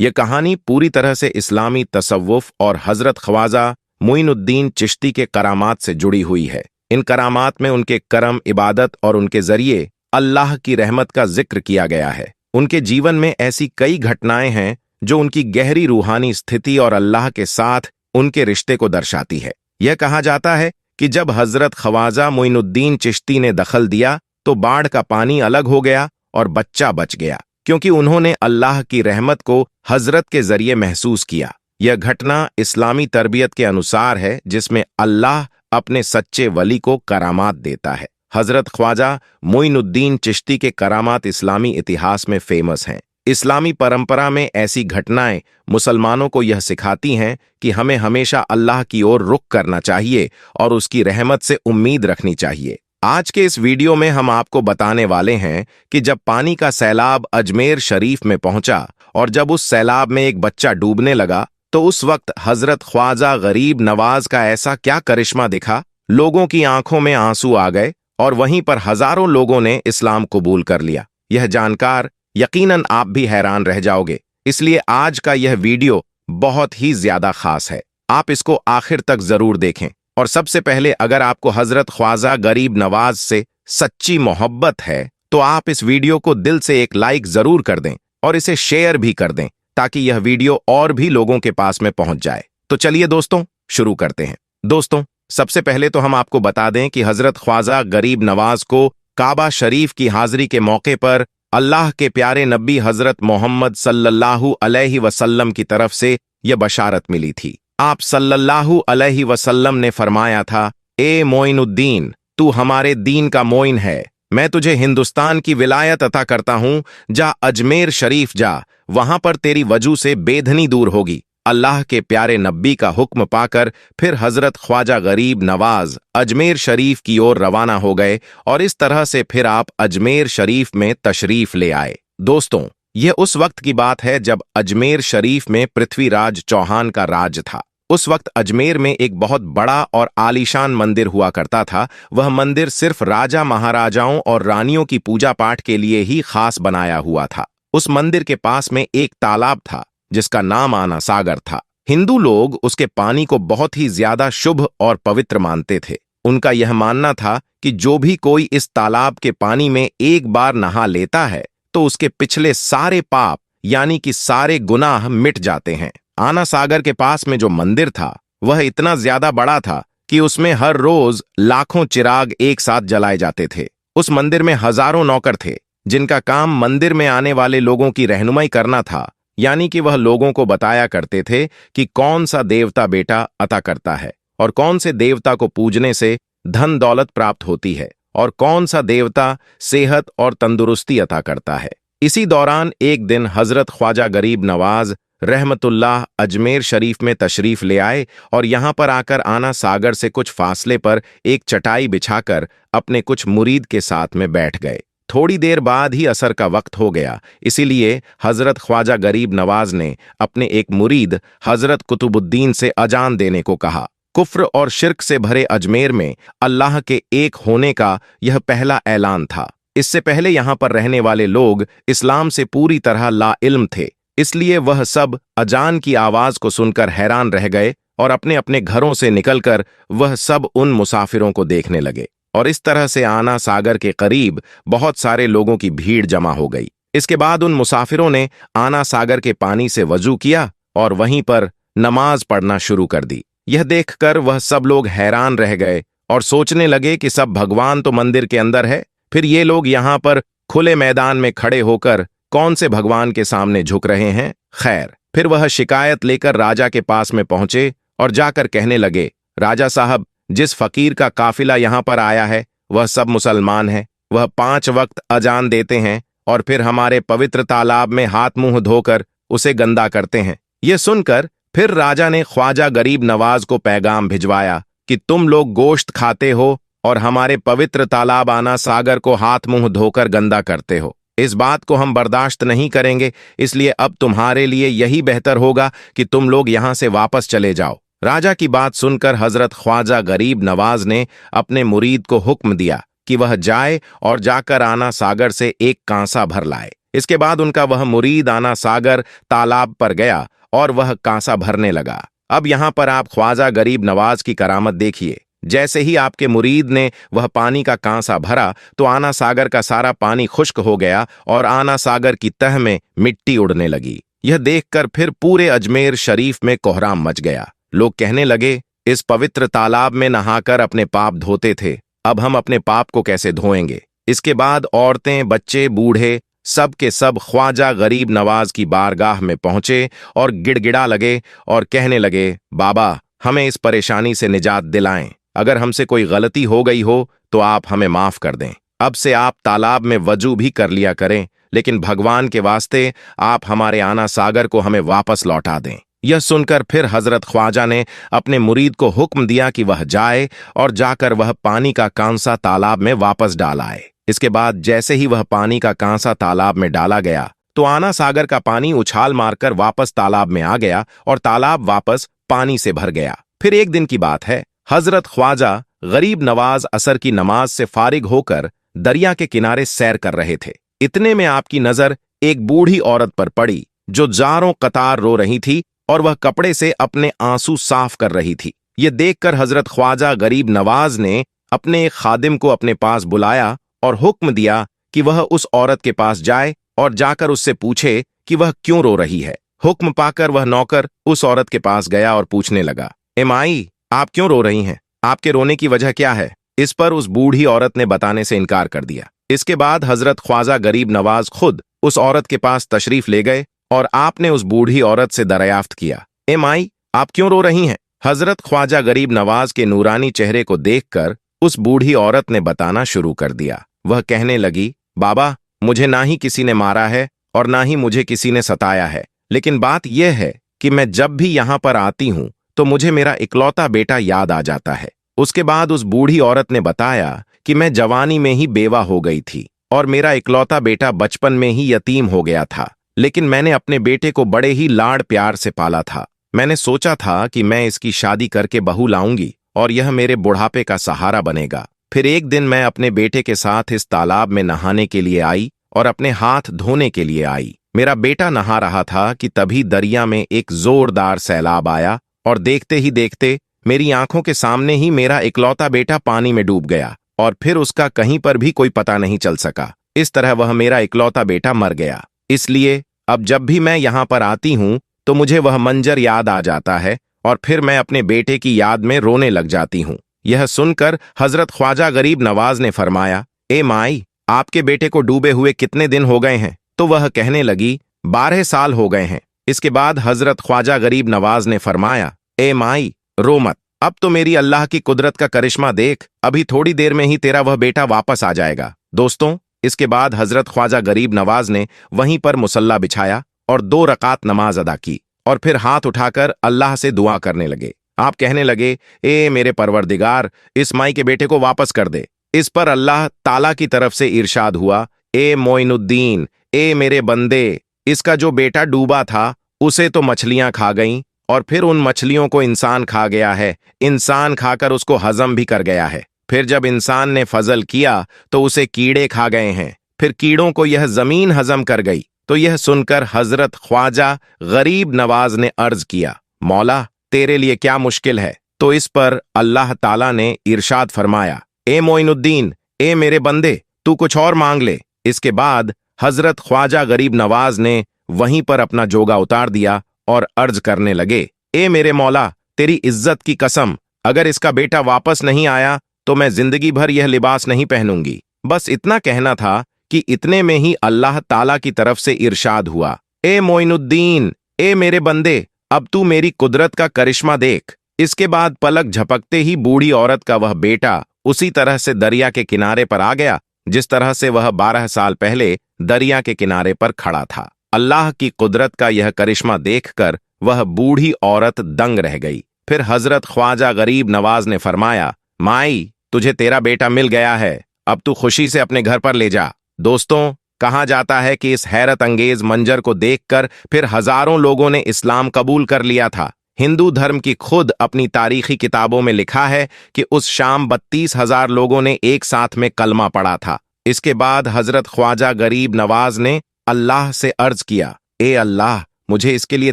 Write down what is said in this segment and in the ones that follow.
यह कहानी पूरी तरह से इस्लामी तसव्वुफ और हजरत ख्वाजा मोइनुद्दीन चिश्ती के करामात से जुड़ी हुई है। इन करामात में उनके करम, इबादत और उनके जरिए अल्लाह की रहमत का जिक्र किया गया है। उनके जीवन में ऐसी कई घटनाएं हैं जो उनकी गहरी रूहानी स्थिति और अल्लाह के साथ उनके रिश्ते को दर्शाती है। यह कहा जाता है कि जब हजरत ख्वाजा मोइनुद्दीन चिश्ती ने दखल दिया तो बाढ़ का पानी अलग हो गया और बच्चा बच गया, क्योंकि उन्होंने अल्लाह की रहमत को हजरत के जरिए महसूस किया। यह घटना इस्लामी तरबियत के अनुसार है, जिसमें अल्लाह अपने सच्चे वली को करामात देता है। हजरत ख्वाजा मोइनुद्दीन चिश्ती के करामात इस्लामी इतिहास में फेमस हैं। इस्लामी परंपरा में ऐसी घटनाएं मुसलमानों को यह सिखाती हैं कि हमें हमेशा अल्लाह की ओर रुख करना चाहिए और उसकी रहमत से उम्मीद रखनी चाहिए। आज के इस वीडियो में हम आपको बताने वाले हैं कि जब पानी का सैलाब अजमेर शरीफ में पहुंचा और जब उस सैलाब में एक बच्चा डूबने लगा तो उस वक्त हजरत ख्वाजा गरीब नवाज का ऐसा क्या करिश्मा दिखा। लोगों की आंखों में आंसू आ गए और वहीं पर हजारों लोगों ने इस्लाम कबूल कर लिया। यह जानकर यकीनन आप भी हैरान रह जाओगे, इसलिए आज का यह वीडियो बहुत ही ज्यादा खास है। आप इसको आखिर तक जरूर देखें। और सबसे पहले, अगर आपको हजरत ख्वाजा गरीब नवाज से सच्ची मोहब्बत है तो आप इस वीडियो को दिल से एक लाइक जरूर कर दें और इसे शेयर भी कर दें, ताकि यह वीडियो और भी लोगों के पास में पहुंच जाए। तो चलिए दोस्तों, शुरू करते हैं। दोस्तों, सबसे पहले तो हम आपको बता दें कि हजरत ख्वाजा गरीब नवाज को काबा शरीफ की हाजिरी के मौके पर अल्लाह के प्यारे नबी हजरत मोहम्मद सल्लल्लाहु अलैहि वसल्लम की तरफ से यह बशारत मिली थी। आप सल्लल्लाहु अलैहि वसल्लम ने फरमाया था, ए मोइनुद्दीन, तू हमारे दीन का मोइन है। मैं तुझे हिंदुस्तान की विलायत अता करता हूं। जा अजमेर शरीफ जा, वहां पर तेरी वजू से बेधनी दूर होगी। अल्लाह के प्यारे नब्बी का हुक्म पाकर फिर हजरत ख्वाजा गरीब नवाज अजमेर शरीफ की ओर रवाना हो गए और इस तरह से फिर आप अजमेर शरीफ में तशरीफ ले आए। दोस्तों, यह उस वक्त की बात है जब अजमेर शरीफ में पृथ्वीराज चौहान का राज था। उस वक्त अजमेर में एक बहुत बड़ा और आलीशान मंदिर हुआ करता था। वह मंदिर सिर्फ राजा महाराजाओं और रानियों की पूजा पाठ के लिए ही खास बनाया हुआ था। उस मंदिर के पास में एक तालाब था जिसका नाम आना सागर था। हिंदू लोग उसके पानी को बहुत ही ज्यादा शुभ और पवित्र मानते थे। उनका यह मानना था कि जो भी कोई इस तालाब के पानी में एक बार नहा लेता है तो उसके पिछले सारे पाप यानी कि सारे गुनाह मिट जाते हैं। आना सागर के पास में जो मंदिर था वह इतना ज्यादा बड़ा था कि उसमें हर रोज लाखों चिराग एक साथ जलाए जाते थे। उस मंदिर में हजारों नौकर थे जिनका काम मंदिर में आने वाले लोगों की रहनुमाई करना था, यानी कि वह लोगों को बताया करते थे कि कौन सा देवता बेटा अता करता है और कौन से देवता को पूजने से धन दौलत प्राप्त होती है और कौन सा देवता सेहत और तंदुरुस्ती अता करता है। इसी दौरान एक दिन हजरत ख्वाजा गरीब नवाज रहमतुल्लाह अजमेर शरीफ में तशरीफ ले आए और यहां पर आकर आना सागर से कुछ फासले पर एक चटाई बिछाकर अपने कुछ मुरीद के साथ में बैठ गए। थोड़ी देर बाद ही असर का वक्त हो गया, इसीलिए हजरत ख्वाजा गरीब नवाज ने अपने एक मुरीद हजरत कुतुबुद्दीन से अजान देने को कहा। कुफ्र और शिर्क से भरे अजमेर में अल्लाह के एक होने का यह पहला ऐलान था। इससे पहले यहां पर रहने वाले लोग इस्लाम से पूरी तरह लाइल्म थे, इसलिए वह सब अजान की आवाज को सुनकर हैरान रह गए और अपने अपने घरों से निकलकर वह सब उन मुसाफिरों को देखने लगे और इस तरह से आना सागर के करीब बहुत सारे लोगों की भीड़ जमा हो गई। इसके बाद उन मुसाफिरों ने आना सागर के पानी से वजू किया और वहीं पर नमाज पढ़ना शुरू कर दी। यह देखकर वह सब लोग हैरान रह गए और सोचने लगे कि सब भगवान तो मंदिर के अंदर है, फिर ये लोग यहाँ पर खुले मैदान में खड़े होकर कौन से भगवान के सामने झुक रहे हैं। खैर, फिर वह शिकायत लेकर राजा के पास में पहुंचे और जाकर कहने लगे, राजा साहब, जिस फकीर का काफिला यहाँ पर आया है वह सब मुसलमान है। वह 5 वक्त अजान देते हैं और फिर हमारे पवित्र तालाब में हाथ मुंह धोकर उसे गंदा करते हैं। ये सुनकर फिर राजा ने ख्वाजा गरीब नवाज को पैगाम भिजवाया कि तुम लोग गोश्त खाते हो और हमारे पवित्र तालाब आना सागर को हाथ मुंह धोकर गंदा करते हो। इस बात को हम बर्दाश्त नहीं करेंगे, इसलिए अब तुम्हारे लिए यही बेहतर होगा कि तुम लोग यहां से वापस चले जाओ। राजा की बात सुनकर हजरत ख्वाजा गरीब नवाज ने अपने मुरीद को हुक्म दिया कि वह जाए और जाकर आना सागर से एक कांसा भर लाए। इसके बाद उनका वह मुरीद आना सागर तालाब पर गया और वह कांसा भरने लगा। अब यहां पर आप ख्वाजा गरीब नवाज की करामत देखिए। जैसे ही आपके मुरीद ने वह पानी का कांसा भरा तो आना सागर का सारा पानी खुश्क हो गया और आना सागर की तह में मिट्टी उड़ने लगी। यह देखकर फिर पूरे अजमेर शरीफ में कोहराम मच गया। लोग कहने लगे, इस पवित्र तालाब में नहाकर अपने पाप धोते थे, अब हम अपने पाप को कैसे धोएंगे। इसके बाद औरतें, बच्चे, बूढ़े सब के सब ख्वाजा गरीब नवाज की बारगाह में पहुंचे और गिड़गिड़ा लगे और कहने लगे, बाबा हमें इस परेशानी से निजात दिलाएं। अगर हमसे कोई गलती हो गई हो तो आप हमें माफ कर दें। अब से आप तालाब में वजू भी कर लिया करें, लेकिन भगवान के वास्ते आप हमारे आना सागर को हमें वापस लौटा दें। यह सुनकर फिर हजरत ख्वाजा ने अपने मुरीद को हुक्म दिया कि वह जाए और जाकर वह पानी का कांसा तालाब में वापस डाल आए। इसके बाद जैसे ही वह पानी का कांसा तालाब में डाला गया तो आना सागर का पानी उछाल मारकर वापस तालाब में आ गया और तालाब वापस पानी से भर गया। फिर एक दिन की बात है, हजरत ख्वाजा गरीब नवाज असर की नमाज से फारिग होकर दरिया के किनारे सैर कर रहे थे। इतने में आपकी नजर एक बूढ़ी औरत पर पड़ी जो जारों कतार रो रही थी और वह कपड़े से अपने आंसू साफ कर रही थी। यह देखकर हजरत ख्वाजा गरीब नवाज ने अपने एक खादिम को अपने पास बुलाया और हुक्म दिया कि वह उस औरत के पास जाए और जाकर उससे पूछे कि वह क्यों रो रही है। हुक्म पाकर वह नौकर उस औरत के पास गया और पूछने लगा, ए माई, आप क्यों रो रही हैं? आपके रोने की वजह क्या है? इस पर उस बूढ़ी औरत ने बताने से इनकार कर दिया। इसके बाद हजरत ख्वाजा गरीब नवाज खुद उस औरत के पास तशरीफ ले गए और आपने उस बूढ़ी औरत से दरियाफ्त किया, ए माई, आप क्यों रो रही हैं? हजरत ख्वाजा गरीब नवाज के नूरानी चेहरे को देखकर उस बूढ़ी औरत ने बताना शुरू कर दिया। वह कहने लगी, बाबा, मुझे ना ही किसी ने मारा है और ना ही मुझे किसी ने सताया है, लेकिन बात यह है कि मैं जब भी यहां पर आती हूं तो मुझे मेरा इकलौता बेटा याद आ जाता है। उसके बाद उस बूढ़ी औरत ने बताया कि मैं जवानी में ही बेवा हो गई थी और मेरा इकलौता बेटा बचपन में ही यतीम हो गया था, लेकिन मैंने अपने बेटे को बड़े ही लाड़ प्यार से पाला था। मैंने सोचा था कि मैं इसकी शादी करके बहू लाऊंगी और यह मेरे बुढ़ापे का सहारा बनेगा। फिर एक दिन मैं अपने बेटे के साथ इस तालाब में नहाने के लिए आई और अपने हाथ धोने के लिए आई। मेरा बेटा नहा रहा था कि तभी दरिया में एक जोरदार सैलाब आया और देखते ही देखते मेरी आंखों के सामने ही मेरा इकलौता बेटा पानी में डूब गया और फिर उसका कहीं पर भी कोई पता नहीं चल सका। इस तरह वह मेरा इकलौता बेटा मर गया। इसलिए अब जब भी मैं यहाँ पर आती हूँ तो मुझे वह मंजर याद आ जाता है और फिर मैं अपने बेटे की याद में रोने लग जाती हूँ। यह सुनकर हजरत ख्वाजा गरीब नवाज ने फरमाया, ए माई, आपके बेटे को डूबे हुए कितने दिन हो गए हैं? तो वह कहने लगी, 12 साल हो गए हैं। इसके बाद हजरत ख्वाजा गरीब नवाज ने फरमाया, ए माई, रो मत, अब तो मेरी अल्लाह की कुदरत का करिश्मा देख, अभी थोड़ी देर में ही तेरा वह बेटा वापस आ जाएगा। दोस्तों, इसके बाद हजरत ख्वाजा गरीब नवाज ने वहीं पर मुसल्ला बिछाया और 2 रकात नमाज अदा की और फिर हाथ उठाकर अल्लाह से दुआ करने लगे। आप कहने लगे, ए मेरे परवरदिगार, इस माई के बेटे को वापस कर दे। इस पर अल्लाह ताला की तरफ से इरशाद हुआ, ए मोइनुद्दीन, ए मेरे बंदे, इसका जो बेटा डूबा था उसे तो मछलियां खा गईं और फिर उन मछलियों को इंसान खा गया है, इंसान खाकर उसको हजम भी कर गया है। फिर जब इंसान ने फजल किया तो उसे कीड़े खा गए हैं, फिर कीड़ों को यह जमीन हजम कर गई। तो यह सुनकर हजरत ख्वाजा गरीब नवाज ने अर्ज किया, मौला, तेरे लिए क्या मुश्किल है? तो इस पर अल्लाह ताला ने इरशाद फरमाया, ए मोइनुद्दीन, ए मेरे बंदे, तू कुछ और मांग ले। इसके बाद हजरत ख्वाजा गरीब नवाज ने वहीं पर अपना जोगा उतार दिया और अर्ज करने लगे, ए मेरे मौला, तेरी इज्जत की कसम, अगर इसका बेटा वापस नहीं आया तो मैं जिंदगी भर यह लिबास नहीं पहनूंगी। बस इतना कहना था कि इतने में ही अल्लाह ताला की तरफ से इरशाद हुआ, ए मोइनुद्दीन, ए मेरे बंदे, अब तू मेरी कुदरत का करिश्मा देख। इसके बाद पलक झपकते ही बूढ़ी औरत का वह बेटा उसी तरह से दरिया के किनारे पर आ गया जिस तरह से वह 12 साल पहले दरिया के किनारे पर खड़ा था। अल्लाह की कुदरत का यह करिश्मा देखकर वह बूढ़ी औरत दंग रह गई। फिर हजरत ख्वाजा गरीब नवाज ने फरमाया, माई, तुझे तेरा बेटा मिल गया है, अब तू खुशी से अपने घर पर ले जा। दोस्तों, कहा जाता है कि इस हैरत अंगेज मंजर को देखकर फिर हजारों लोगों ने इस्लाम कबूल कर लिया था। हिंदू धर्म की खुद अपनी तारीखी किताबों में लिखा है कि उस शाम 32,000 लोगों ने एक साथ में कलमा पढ़ा था। इसके बाद हजरत ख्वाजा गरीब नवाज ने अल्लाह से अर्ज किया, ए अल्लाह, मुझे इसके लिए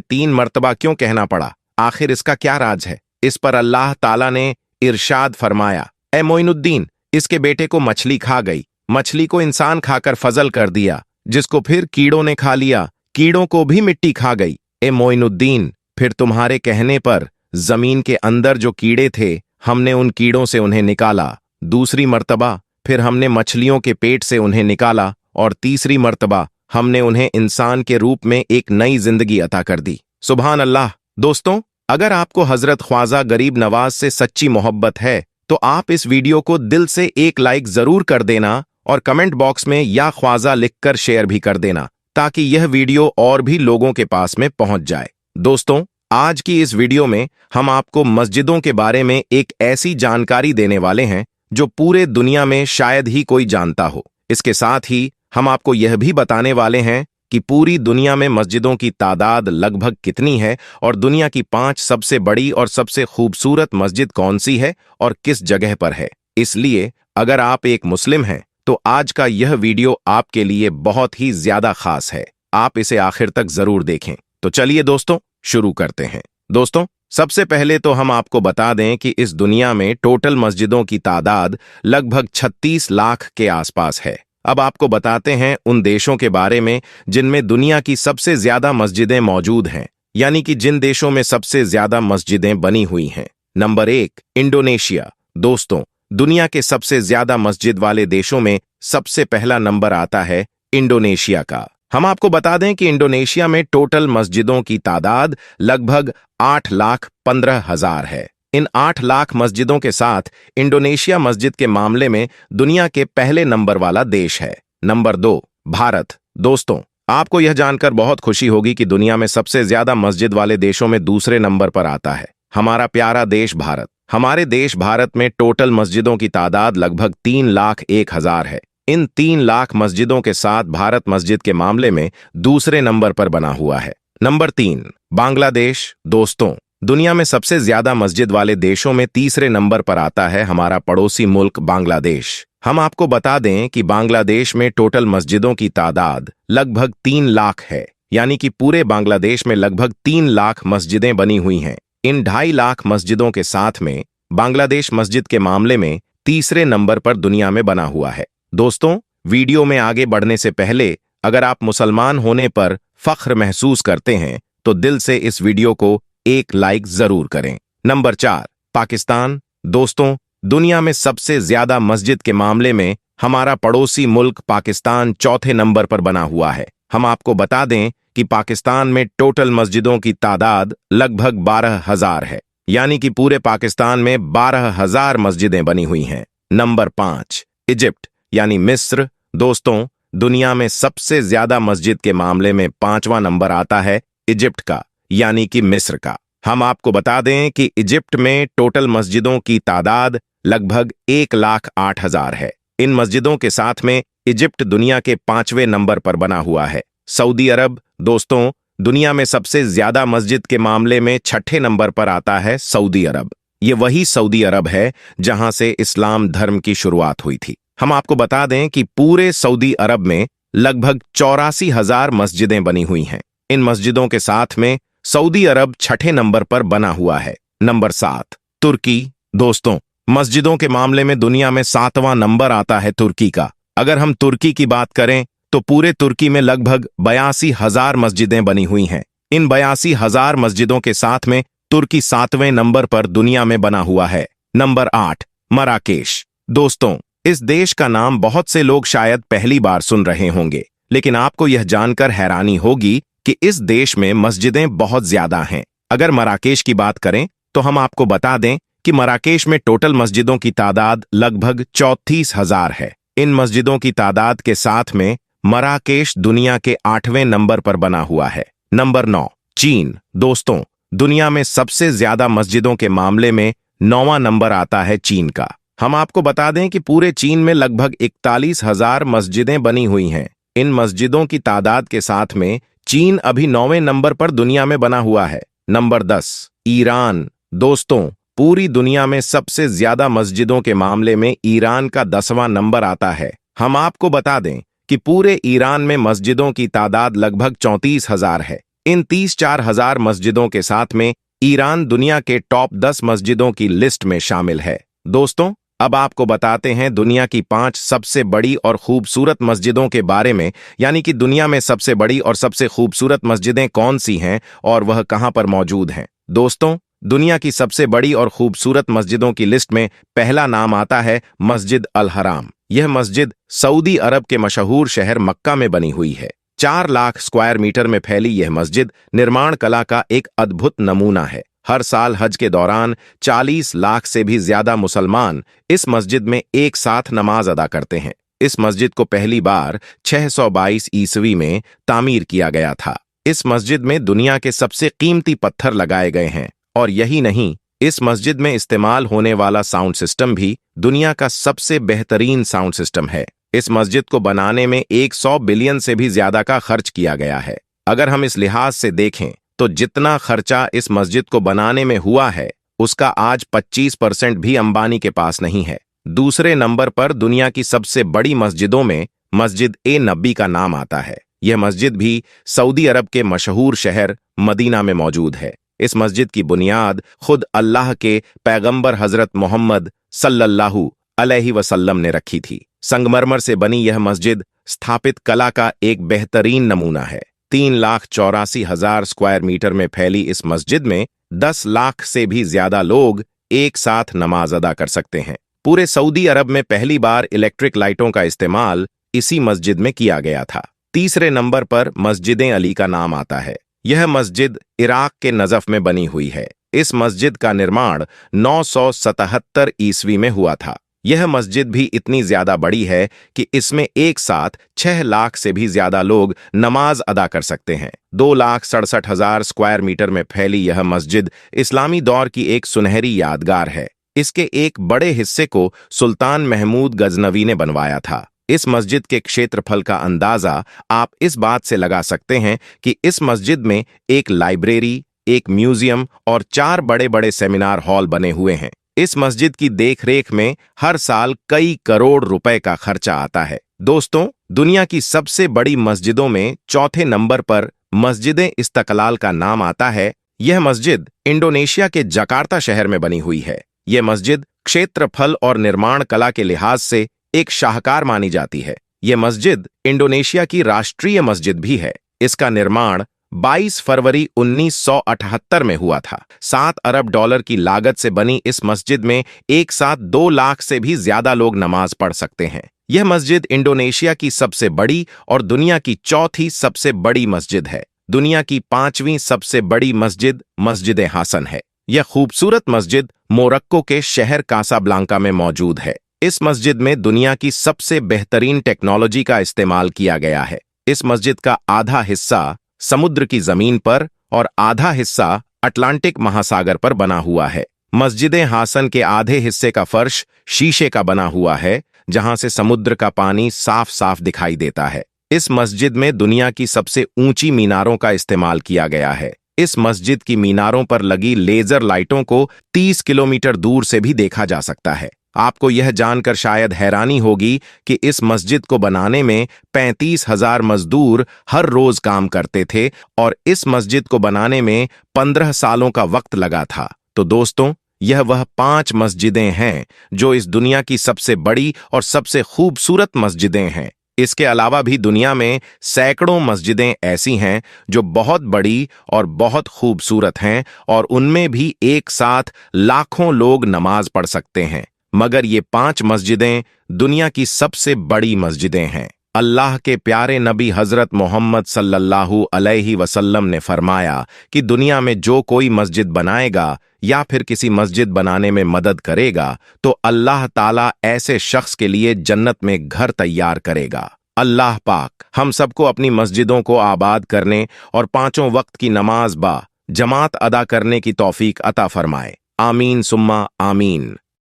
3 मर्तबा क्यों कहना पड़ा? आखिर इसका क्या राज है? इस पर अल्लाह ताला ने इरशाद फरमाया, ए मोइनुद्दीन, इसके बेटे को मछली खा गई, मछली को इंसान खाकर फजल कर दिया, जिसको फिर कीड़ों ने खा लिया, कीड़ों को भी मिट्टी खा गई। ए मोइनुद्दीन, फिर तुम्हारे कहने पर जमीन के अंदर जो कीड़े थे, हमने उन कीड़ों से उन्हें निकाला। दूसरी मर्तबा फिर हमने मछलियों के पेट से उन्हें निकाला, और तीसरी मर्तबा हमने उन्हें इंसान के रूप में एक नई जिंदगी अता कर दी। सुभान अल्लाह। दोस्तों, अगर आपको हजरत ख्वाजा गरीब नवाज से सच्ची मोहब्बत है तो आप इस वीडियो को दिल से एक लाइक जरूर कर देना और कमेंट बॉक्स में या ख्वाजा लिखकर शेयर भी कर देना, ताकि यह वीडियो और भी लोगों के पास में पहुंच जाए। दोस्तों, आज की इस वीडियो में हम आपको मस्जिदों के बारे में एक ऐसी जानकारी देने वाले हैं जो पूरे दुनिया में शायद ही कोई जानता हो। इसके साथ ही हम आपको यह भी बताने वाले हैं कि पूरी दुनिया में मस्जिदों की तादाद लगभग कितनी है और दुनिया की 5 सबसे बड़ी और सबसे खूबसूरत मस्जिद कौन सी है और किस जगह पर है। इसलिए अगर आप एक मुस्लिम हैं तो आज का यह वीडियो आपके लिए बहुत ही ज्यादा खास है। आप इसे आखिर तक जरूर देखें। तो चलिए दोस्तों, शुरू करते हैं। दोस्तों, सबसे पहले तो हम आपको बता दें कि इस दुनिया में टोटल मस्जिदों की तादाद लगभग 36 लाख के आसपास है। अब आपको बताते हैं उन देशों के बारे में जिनमें दुनिया की सबसे ज्यादा मस्जिदें मौजूद हैं, यानी कि जिन देशों में सबसे ज्यादा मस्जिदें बनी हुई हैं। Number 1, Indonesia. दोस्तों, दुनिया के सबसे ज्यादा मस्जिद वाले देशों में सबसे पहला नंबर आता है इंडोनेशिया का। हम आपको बता दें कि इंडोनेशिया में टोटल मस्जिदों की तादाद लगभग 8,15,000 है। इन 8 लाख मस्जिदों के साथ इंडोनेशिया मस्जिद के मामले में दुनिया के पहले नंबर वाला देश है। नंबर 2, भारत। दोस्तों, आपको यह जानकर बहुत खुशी होगी कि दुनिया में सबसे ज्यादा मस्जिद वाले देशों में दूसरे नंबर पर आता है हमारा प्यारा देश भारत। हमारे देश भारत में टोटल मस्जिदों की तादाद लगभग 3,01,000 है। इन 3 लाख मस्जिदों के साथ भारत मस्जिद के मामले में दूसरे नंबर पर बना हुआ है। नंबर 3, बांग्लादेश। दोस्तों, दुनिया में सबसे ज्यादा मस्जिद वाले देशों में तीसरे नंबर पर आता है हमारा पड़ोसी मुल्क बांग्लादेश। हम आपको बता दें कि बांग्लादेश में टोटल मस्जिदों की तादाद लगभग 3 लाख है, यानी कि पूरे बांग्लादेश में लगभग 3 लाख मस्जिदें बनी हुई हैं। इन 2.5 लाख मस्जिदों के साथ में बांग्लादेश मस्जिद के मामले में तीसरे नंबर पर दुनिया में बना हुआ है। दोस्तों, वीडियो में आगे बढ़ने से पहले अगर आप मुसलमान होने पर फख्र महसूस करते हैं तो दिल से इस वीडियो को एक लाइक जरूर करें। नंबर 4, पाकिस्तान। दोस्तों, दुनिया में सबसे ज्यादा मस्जिद के मामले में हमारा पड़ोसी मुल्क पाकिस्तान चौथे नंबर पर बना हुआ है। हम आपको बता दें कि पाकिस्तान में टोटल मस्जिदों की तादाद लगभग 12,000 है, यानी कि पूरे पाकिस्तान में 12,000 मस्जिदें बनी हुई हैं। नंबर 5, इजिप्ट यानी मिस्र। दोस्तों, दुनिया में सबसे ज्यादा मस्जिद के मामले में 5वां नंबर आता है इजिप्ट का, यानी कि मिस्र का। हम आपको बता दें कि इजिप्ट में टोटल मस्जिदों की तादाद लगभग 1,08,000 है। इन मस्जिदों के साथ में इजिप्ट दुनिया के 5वें नंबर पर बना हुआ है। सऊदी अरब। दोस्तों, दुनिया में सबसे ज्यादा मस्जिद के मामले में 6ठे नंबर पर आता है सऊदी अरब। ये वही सऊदी अरब है जहां से इस्लाम धर्म की शुरुआत हुई थी। हम आपको बता दें कि पूरे सऊदी अरब में लगभग 84,000 मस्जिदें बनी हुई हैं। इन मस्जिदों के साथ में सऊदी अरब 6ठे नंबर पर बना हुआ है। नंबर 7, तुर्की। दोस्तों, मस्जिदों के मामले में दुनिया में 7वां नंबर आता है तुर्की का। अगर हम तुर्की की बात करें तो पूरे तुर्की में लगभग 82,000 मस्जिदें बनी हुई हैं। इन 82,000 मस्जिदों के साथ में तुर्की 7वें नंबर पर दुनिया में बना हुआ है। Number 8, Marrakesh. दोस्तों, इस देश का नाम बहुत से लोग शायद पहली बार सुन रहे होंगे, लेकिन आपको यह जानकर हैरानी होगी कि इस देश में मस्जिदें बहुत ज्यादा हैं। अगर मराकेश की बात करें तो हम आपको बता दें कि मराकेश में टोटल मस्जिदों की तादाद लगभग 34,000 है। इन मस्जिदों की तादाद के साथ में मराकेश दुनिया के 8वें नंबर पर बना हुआ है। नंबर 9, चीन। दोस्तों, दुनिया में सबसे ज्यादा मस्जिदों के मामले में 9वां नंबर आता है चीन का। हम आपको बता दें कि पूरे चीन में लगभग 41,000 मस्जिदें बनी हुई हैं। इन मस्जिदों की तादाद के साथ में चीन अभी 9वें नंबर पर दुनिया में बना हुआ है। Number 10, Iran. दोस्तों, पूरी दुनिया में सबसे ज्यादा मस्जिदों के मामले में ईरान का 10वां नंबर आता है। हम आपको बता दें कि पूरे ईरान में मस्जिदों की तादाद लगभग 34,000 है। इन 34,000 मस्जिदों के साथ में ईरान दुनिया के टॉप 10 मस्जिदों की लिस्ट में शामिल है। दोस्तों, अब आपको बताते हैं दुनिया की 5 सबसे बड़ी और खूबसूरत मस्जिदों के बारे में, यानी कि दुनिया में सबसे बड़ी और सबसे खूबसूरत मस्जिदें कौन सी हैं और वह कहां पर मौजूद हैं। दोस्तों, दुनिया की सबसे बड़ी और खूबसूरत मस्जिदों की लिस्ट में पहला नाम आता है मस्जिद अल हराम। यह मस्जिद सऊदी अरब के मशहूर शहर मक्का में बनी हुई है। 4 लाख स्क्वायर मीटर में फैली यह मस्जिद निर्माण कला का एक अद्भुत नमूना है। हर साल हज के दौरान 40 लाख से भी ज्यादा मुसलमान इस मस्जिद में एक साथ नमाज अदा करते हैं। इस मस्जिद को पहली बार 622 ईस्वी में तामीर किया गया था। इस मस्जिद में दुनिया के सबसे कीमती पत्थर लगाए गए हैं और यही नहीं, इस मस्जिद में इस्तेमाल होने वाला साउंड सिस्टम भी दुनिया का सबसे बेहतरीन साउंड सिस्टम है। इस मस्जिद को बनाने में 100 बिलियन से भी ज्यादा का खर्च किया गया है। अगर हम इस लिहाज से देखें तो जितना खर्चा इस मस्जिद को बनाने में हुआ है, उसका आज 25% भी अंबानी के पास नहीं है। दूसरे नंबर पर दुनिया की सबसे बड़ी मस्जिदों में मस्जिद ए नबी का नाम आता है। यह मस्जिद भी सऊदी अरब के मशहूर शहर मदीना में मौजूद है। इस मस्जिद की बुनियाद खुद अल्लाह के पैगंबर हजरत मोहम्मद सल्लल्लाहु अलैहि वसल्लम ने रखी थी। संगमरमर से बनी यह मस्जिद स्थापित कला का एक बेहतरीन नमूना है। 3,84,000 स्क्वायर मीटर में फैली इस मस्जिद में 10 लाख से भी ज्यादा लोग एक साथ नमाज अदा कर सकते हैं। पूरे सऊदी अरब में पहली बार इलेक्ट्रिक लाइटों का इस्तेमाल इसी मस्जिद में किया गया था। तीसरे नंबर पर मस्जिद अली का नाम आता है। यह मस्जिद इराक के नजफ में बनी हुई है। इस मस्जिद का निर्माण 977 ईस्वी में हुआ था। यह मस्जिद भी इतनी ज्यादा बड़ी है कि इसमें एक साथ 6 लाख से भी ज्यादा लोग नमाज अदा कर सकते हैं। 2,67,000 स्क्वायर मीटर में फैली यह मस्जिद इस्लामी दौर की एक सुनहरी यादगार है। इसके एक बड़े हिस्से को सुल्तान महमूद गजनवी ने बनवाया था। इस मस्जिद के क्षेत्रफल का अंदाजा आप इस बात से लगा सकते हैं कि इस मस्जिद में एक लाइब्रेरी, एक म्यूजियम और 4 बड़े-बड़े सेमिनार हॉल बने हुए हैं। इस मस्जिद की देखरेख में हर साल कई करोड़ रुपए का खर्चा आता है। दोस्तों, दुनिया की सबसे बड़ी मस्जिदों में चौथे नंबर पर मस्जिद इस्तकलाल का नाम आता है। यह मस्जिद इंडोनेशिया के जकार्ता शहर में बनी हुई है। यह मस्जिद क्षेत्रफल और निर्माण कला के लिहाज से एक शाहकार मानी जाती है। यह मस्जिद इंडोनेशिया की राष्ट्रीय मस्जिद भी है। इसका निर्माण 22 फरवरी 1978 में हुआ था। 7 अरब डॉलर की लागत से बनी इस मस्जिद में एक साथ 2 लाख से भी ज्यादा लोग नमाज पढ़ सकते हैं। यह मस्जिद इंडोनेशिया की सबसे बड़ी और दुनिया की चौथी सबसे बड़ी मस्जिद है। दुनिया की 5वीं सबसे बड़ी मस्जिद मस्जिद हसन है। यह खूबसूरत मस्जिद मोरक्को के शहर कासाब्लांका में मौजूद है। इस मस्जिद में दुनिया की सबसे बेहतरीन टेक्नोलॉजी का इस्तेमाल किया गया है। इस मस्जिद का आधा हिस्सा समुद्र की जमीन पर और आधा हिस्सा अटलांटिक महासागर पर बना हुआ है। मस्जिद हासन के आधे हिस्से का फर्श शीशे का बना हुआ है, जहां से समुद्र का पानी साफ साफ दिखाई देता है। इस मस्जिद में दुनिया की सबसे ऊंची मीनारों का इस्तेमाल किया गया है। इस मस्जिद की मीनारों पर लगी लेजर लाइटों को 30 किलोमीटर दूर से भी देखा जा सकता है। आपको यह जानकर शायद हैरानी होगी कि इस मस्जिद को बनाने में 35,000 मजदूर हर रोज काम करते थे और इस मस्जिद को बनाने में 15 सालों का वक्त लगा था। तो दोस्तों, यह वह 5 मस्जिदें हैं जो इस दुनिया की सबसे बड़ी और सबसे खूबसूरत मस्जिदें हैं। इसके अलावा भी दुनिया में सैकड़ों मस्जिदें ऐसी हैं जो बहुत बड़ी और बहुत खूबसूरत हैं और उनमें भी एक साथ लाखों लोग नमाज पढ़ सकते हैं। मगर ये 5 मस्जिदें दुनिया की सबसे बड़ी मस्जिदें हैं। अल्लाह के प्यारे नबी हजरत मोहम्मद सल्लल्लाहु अलैहि वसल्लम ने फरमाया कि दुनिया में जो कोई मस्जिद बनाएगा या फिर किसी मस्जिद बनाने में मदद करेगा तो अल्लाह ताला ऐसे शख्स के लिए जन्नत में घर तैयार करेगा। अल्लाह पाक हम सबको अपनी मस्जिदों को आबाद करने और 5 वक्त की नमाज बा जमात अदा करने की तौफीक अता फरमाए। आमीन सुम्मा आमीन।